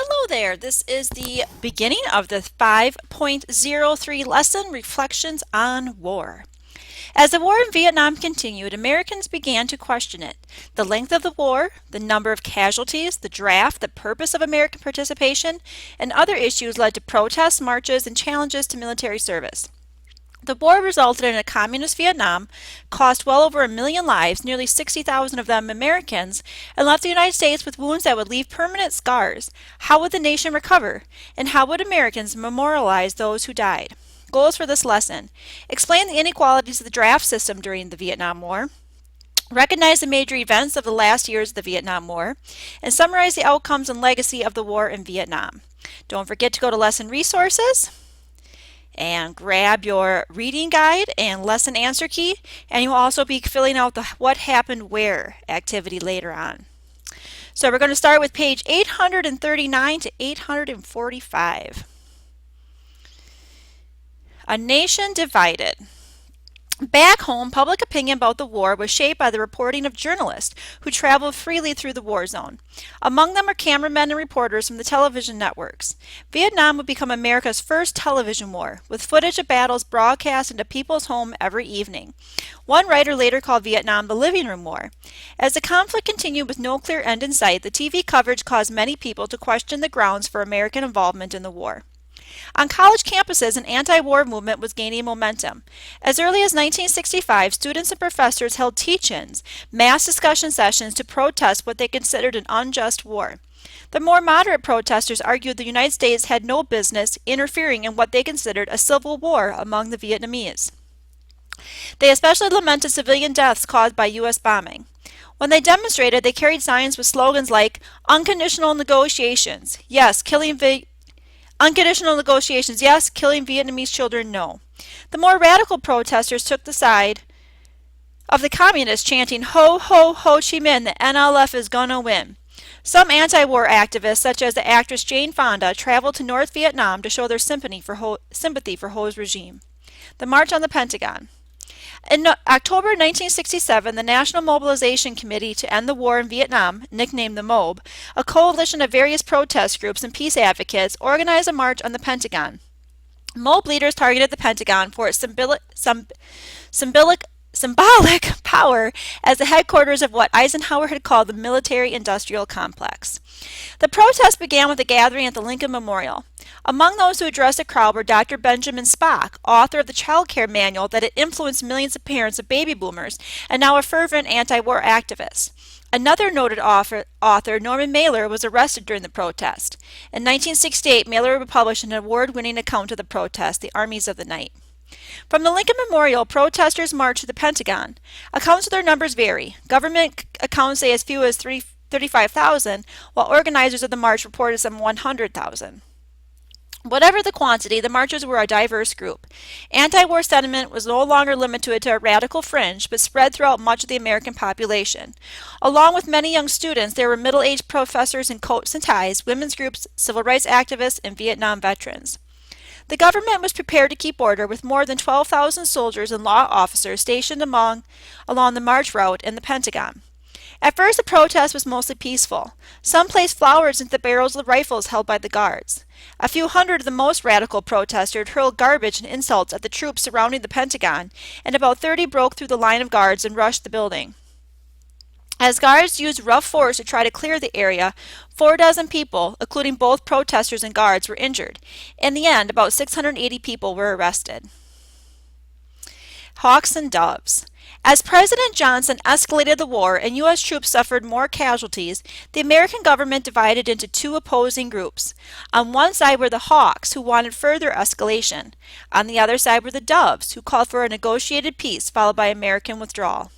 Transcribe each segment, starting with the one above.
Hello there. This is the beginning of the 5.03 lesson, Reflections on War. As the war in Vietnam continued, Americans began to question it. The length of the war, the number of casualties, the draft, the purpose of American participation, and other issues led to protests, marches, and challenges to military service. The war resulted in a communist Vietnam, cost well over 1 million lives, nearly 60,000 of them Americans, and left the United States with wounds that would leave permanent scars. How would the nation recover? And how would Americans memorialize those who died? Goals for this lesson: explain the inequalities of the draft system during the Vietnam War, recognize the major events of the last years of the Vietnam War, and summarize the outcomes and legacy of the war in Vietnam. Don't forget to go to lesson resources and grab your reading guide and lesson answer key, and you'll also be filling out the what happened where activity later on. So we're going to start with page 839 to 845. A nation divided. Back home, public opinion about the war was shaped by the reporting of journalists who traveled freely through the war zone. Among them are cameramen and reporters from the television networks. Vietnam would become America's first television war, with footage of battles broadcast into people's homes every evening. One writer later called Vietnam the living room war. As the conflict continued with no clear end in sight, the TV coverage caused many people to question the grounds for American involvement in the war. On college campuses, an anti-war movement was gaining momentum. As early as 1965, students and professors held teach-ins, mass discussion sessions to protest what they considered an unjust war. The more moderate protesters argued the United States had no business interfering in what they considered a civil war among the Vietnamese. They especially lamented civilian deaths caused by U.S. bombing. When they demonstrated, they carried signs with slogans like "Unconditional negotiations, yes, Unconditional negotiations, yes. Killing Vietnamese children, no." The more radical protesters took the side of the communists, chanting, "Ho, ho, Ho Chi Minh, the NLF is gonna win." Some anti-war activists, such as the actress Jane Fonda, traveled to North Vietnam to show their sympathy for Ho's regime. The March on the Pentagon. In October 1967, the National Mobilization Committee to End the War in Vietnam, nicknamed the MOB, a coalition of various protest groups and peace advocates, organized a march on the Pentagon. MOB leaders targeted the Pentagon for its symbolic power as the headquarters of what Eisenhower had called the military-industrial complex. The protest began with a gathering at the Lincoln Memorial. Among those who addressed the crowd were Dr. Benjamin Spock, author of the child care manual that had influenced millions of parents of baby boomers, and now a fervent anti-war activist. Another noted author, Norman Mailer, was arrested during the protest. In 1968, Mailer would publish an award-winning account of the protest, The Armies of the Night. From the Lincoln Memorial, protesters marched to the Pentagon. Accounts of their numbers vary. Government accounts say as few as 35,000, while organizers of the march reported some 100,000. Whatever the quantity, the marchers were a diverse group. Anti-war sentiment was no longer limited to a radical fringe, but spread throughout much of the American population. Along with many young students, there were middle-aged professors in coats and ties, women's groups, civil rights activists, and Vietnam veterans. The government was prepared to keep order with more than 12,000 soldiers and law officers stationed along the march route in the Pentagon. At first, the protest was mostly peaceful. Some placed flowers into the barrels of the rifles held by the guards. A few hundred of the most radical protesters hurled garbage and insults at the troops surrounding the Pentagon, and about 30 broke through the line of guards and rushed the building. As guards used rough force to try to clear the area, 4 dozen people, including both protesters and guards, were injured. In the end, about 680 people were arrested. Hawks and doves. As President Johnson escalated the war and U.S. troops suffered more casualties, the American government divided into two opposing groups. On one side were the Hawks, who wanted further escalation. On the other side were the Doves, who called for a negotiated peace followed by American withdrawal.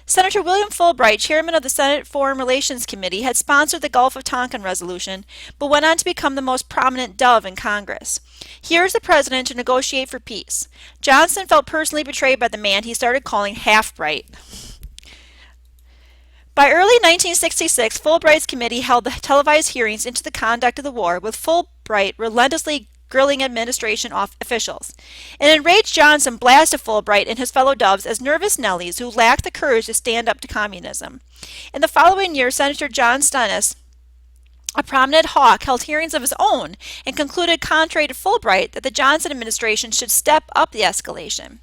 Senator William Fulbright, chairman of the Senate Foreign Relations Committee, had sponsored the Gulf of Tonkin resolution, but went on to become the most prominent Dove in Congress. Here is the president to negotiate for peace. Johnson felt personally betrayed by the man he started calling Half-Bright. By early 1966, Fulbright's committee held the televised hearings into the conduct of the war, with Fulbright relentlessly grilling administration officials. An enraged Johnson blasted Fulbright and his fellow Doves as nervous Nellies who lacked the courage to stand up to communism. In the following year, Senator John Stennis A prominent hawk held hearings of his own and concluded, contrary to Fulbright, that the Johnson administration should step up the escalation.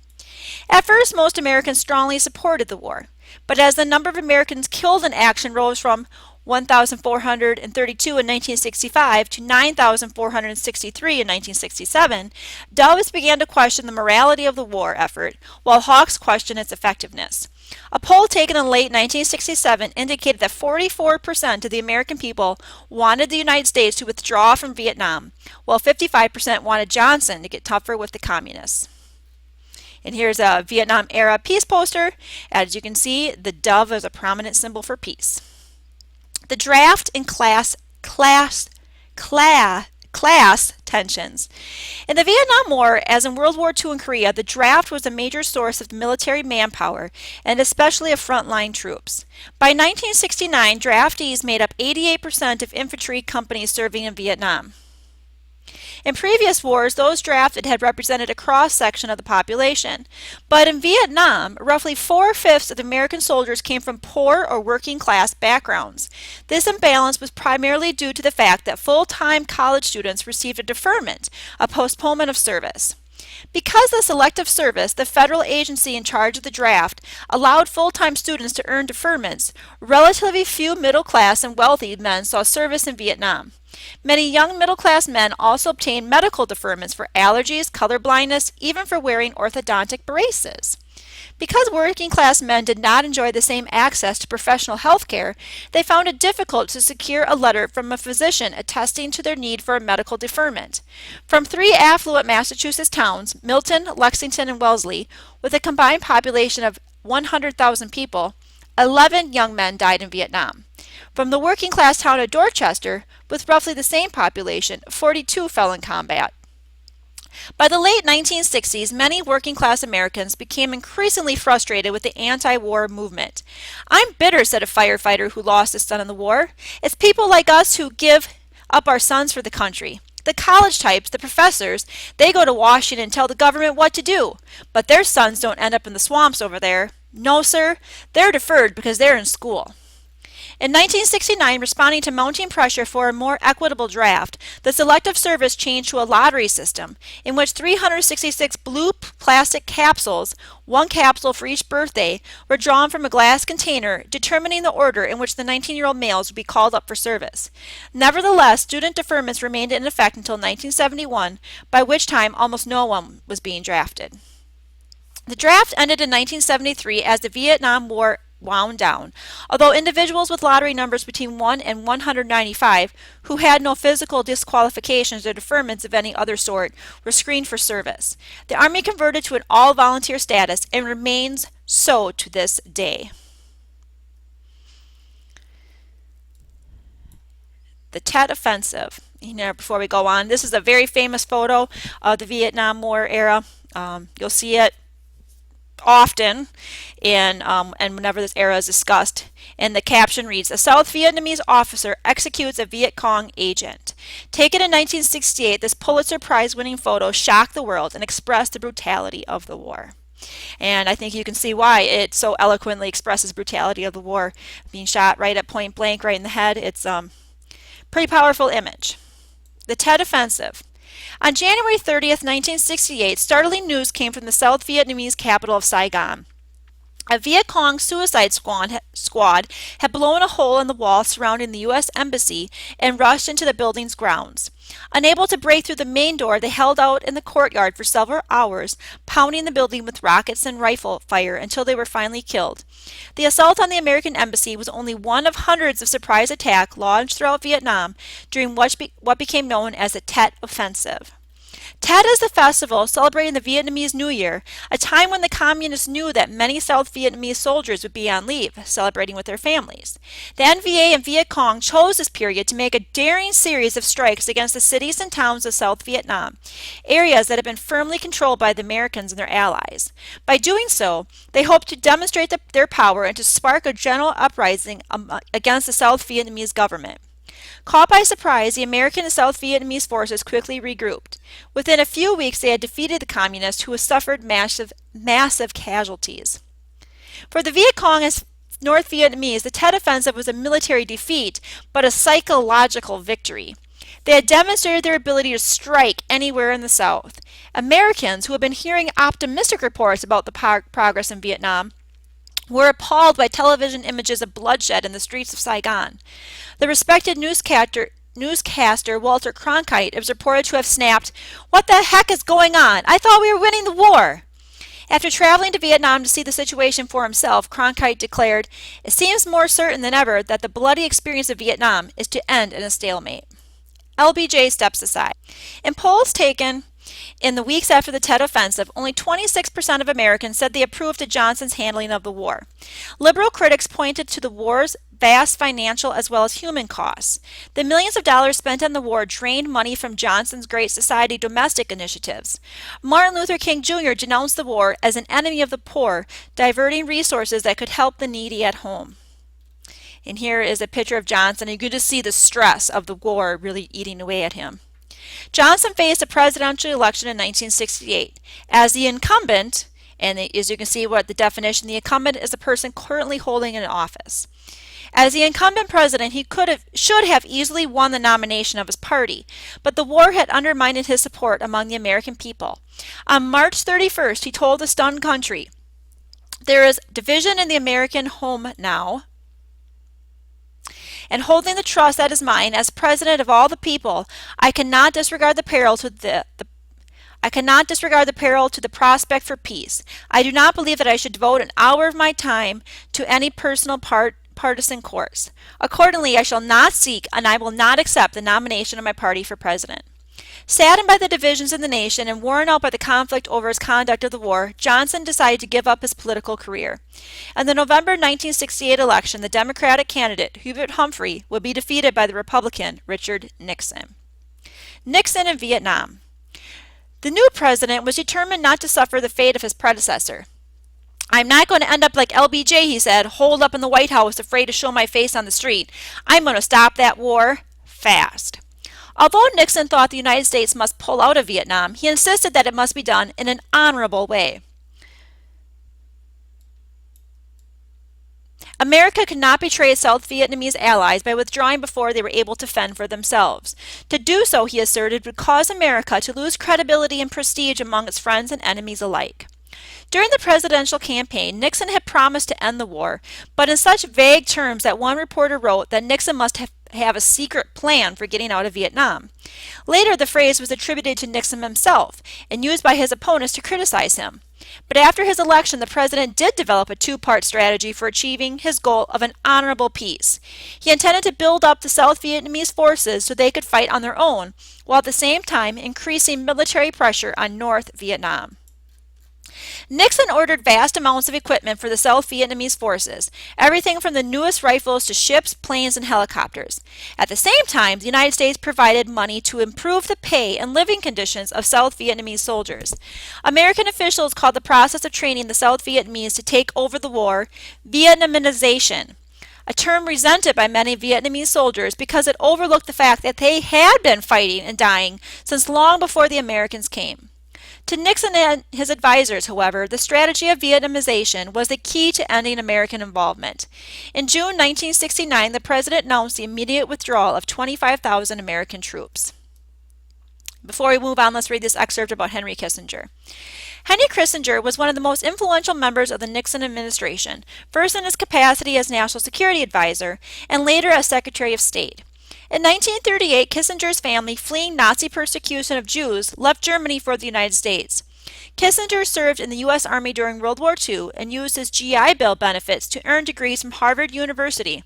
At first, most Americans strongly supported the war, but as the number of Americans killed in action rose from 1,432 in 1965 to 9,463 in 1967, doves began to question the morality of the war effort, while hawks questioned its effectiveness. A poll taken in late 1967 indicated that 44% of the American people wanted the United States to withdraw from Vietnam, while 55% wanted Johnson to get tougher with the communists. And here's a Vietnam era peace poster. As you can see, the dove is a prominent symbol for peace. The draft and class tensions. In the Vietnam War, as in World War II and Korea, the draft was a major source of military manpower, and especially of frontline troops. By 1969, draftees made up 88% of infantry companies serving in Vietnam. In previous wars, those drafted had represented a cross-section of the population. But in Vietnam, roughly 4/5 of the American soldiers came from poor or working-class backgrounds. This imbalance was primarily due to the fact that full-time college students received a deferment, a postponement of service. Because of selective service, the federal agency in charge of the draft allowed full-time students to earn deferments. Relatively few middle-class and wealthy men saw service in Vietnam. Many young middle-class men also obtained medical deferments for allergies, color blindness, even for wearing orthodontic braces. Because working-class men did not enjoy the same access to professional health care, they found it difficult to secure a letter from a physician attesting to their need for a medical deferment. From 3 affluent Massachusetts towns, Milton, Lexington, and Wellesley, with a combined population of 100,000 people, 11 young men died in Vietnam. From the working-class town of Dorchester, with roughly the same population, 42 fell in combat. By the late 1960s, many working-class Americans became increasingly frustrated with the anti-war movement. "I'm bitter," said a firefighter who lost his son in the war. "It's people like us who give up our sons for the country. The college types, the professors, they go to Washington and tell the government what to do, but their sons don't end up in the swamps over there. No, sir, they're deferred because they're in school." In 1969, responding to mounting pressure for a more equitable draft, the Selective Service changed to a lottery system in which 366 blue plastic capsules, 1 capsule for each birthday, were drawn from a glass container, determining the order in which the 19-year-old males would be called up for service. Nevertheless, student deferments remained in effect until 1971, by which time almost no one was being drafted. The draft ended in 1973 as the Vietnam War wound down, although individuals with lottery numbers between 1 and 195 who had no physical disqualifications or deferments of any other sort were screened for service. The Army converted to an all-volunteer status and remains so to this day. The Tet Offensive. Before we go on, this is a very famous photo of the Vietnam War era. You'll see it often and whenever this era is discussed, and the caption reads, "A South Vietnamese officer executes a Viet Cong agent." Taken in 1968, this Pulitzer Prize winning photo shocked the world and expressed the brutality of the war. And I think you can see why it so eloquently expresses brutality of the war, being shot right at point blank, right in the head. It's pretty powerful image. The Tet Offensive. On January 30th, 1968, startling news came from the South Vietnamese capital of Saigon. A Viet Cong suicide squad had blown a hole in the wall surrounding the U.S. Embassy and rushed into the building's grounds. Unable to break through the main door, they held out in the courtyard for several hours, pounding the building with rockets and rifle fire until they were finally killed. The assault on the American embassy was only one of hundreds of surprise attacks launched throughout Vietnam during what became known as the Tet Offensive. Tet is the festival celebrating the Vietnamese New Year, a time when the communists knew that many South Vietnamese soldiers would be on leave, celebrating with their families. The NVA and Viet Cong chose this period to make a daring series of strikes against the cities and towns of South Vietnam, areas that had been firmly controlled by the Americans and their allies. By doing so, they hoped to demonstrate their power and to spark a general uprising against the South Vietnamese government. Caught by surprise, the American and South Vietnamese forces quickly regrouped. Within a few weeks, they had defeated the communists, who had suffered massive casualties. For the Viet Cong, as North Vietnamese, the Tet Offensive was a military defeat, but a psychological victory. They had demonstrated their ability to strike anywhere in the South. Americans, who had been hearing optimistic reports about the progress in Vietnam, were appalled by television images of bloodshed in the streets of Saigon. The respected newscaster Walter Cronkite is reported to have snapped, "What the heck is going on? I thought we were winning the war." After traveling to Vietnam to see the situation for himself, Cronkite declared, "It seems more certain than ever that the bloody experience of Vietnam is to end in a stalemate." LBJ steps aside. In polls taken in the weeks after the Tet Offensive, only 26% of Americans said they approved of Johnson's handling of the war. Liberal critics pointed to the war's vast financial as well as human costs. The millions of dollars spent on the war drained money from Johnson's Great Society domestic initiatives. Martin Luther King Jr. denounced the war as an enemy of the poor, diverting resources that could help the needy at home. And here is a picture of Johnson, and you can just see the stress of the war really eating away at him. Johnson faced a presidential election in 1968. As the incumbent, and as you can see what the definition, the incumbent is the person currently holding an office. As the incumbent president, he should have easily won the nomination of his party, but the war had undermined his support among the American people. On March 31st, he told the stunned country, "There is division in the American home now, and holding the trust that is mine as president of all the people, I cannot disregard the peril to the prospect for peace. I do not believe that I should devote an hour of my time to any personal partisan course. Accordingly, I shall not seek and I will not accept the nomination of my party for president." Saddened by the divisions in the nation and worn out by the conflict over his conduct of the war, Johnson decided to give up his political career. In the November 1968 election, the Democratic candidate, Hubert Humphrey, would be defeated by the Republican, Richard Nixon. Nixon in Vietnam. The new president was determined not to suffer the fate of his predecessor. "I'm not going to end up like LBJ," he said, "holed up in the White House afraid to show my face on the street. I'm going to stop that war fast." Although Nixon thought the United States must pull out of Vietnam, he insisted that it must be done in an honorable way. America could not betray its South Vietnamese allies by withdrawing before they were able to fend for themselves. To do so, he asserted, would cause America to lose credibility and prestige among its friends and enemies alike. During the presidential campaign, Nixon had promised to end the war, but in such vague terms that one reporter wrote that Nixon must have a secret plan for getting out of Vietnam. Later, the phrase was attributed to Nixon himself and used by his opponents to criticize him. But after his election, the president did develop a two-part strategy for achieving his goal of an honorable peace. He intended to build up the South Vietnamese forces so they could fight on their own, while at the same time increasing military pressure on North Vietnam. Nixon ordered vast amounts of equipment for the South Vietnamese forces, everything from the newest rifles to ships, planes, and helicopters. At the same time, the United States provided money to improve the pay and living conditions of South Vietnamese soldiers. American officials called the process of training the South Vietnamese to take over the war Vietnamization, a term resented by many Vietnamese soldiers because it overlooked the fact that they had been fighting and dying since long before the Americans came. To Nixon and his advisors, however, the strategy of Vietnamization was the key to ending American involvement. In June 1969, the president announced the immediate withdrawal of 25,000 American troops. Before we move on, let's read this excerpt about Henry Kissinger. Henry Kissinger was one of the most influential members of the Nixon administration, first in his capacity as National Security Advisor and later as Secretary of State. In 1938, Kissinger's family, fleeing Nazi persecution of Jews, left Germany for the United States. Kissinger served in the U.S. Army during World War II and used his GI Bill benefits to earn degrees from Harvard University,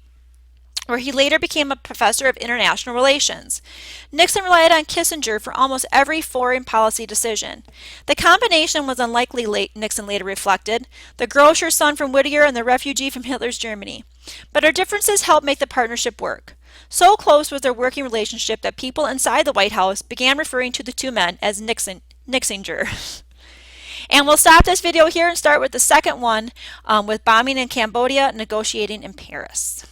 where he later became a professor of international relations. Nixon relied on Kissinger for almost every foreign policy decision. The combination was unlikely, Nixon later reflected, the grocer's son from Whittier and the refugee from Hitler's Germany. But our differences helped make the partnership work. So close was their working relationship that people inside the White House began referring to the two men as Nixinger. And we'll stop this video here and start with the second one with bombing in Cambodia, negotiating in Paris.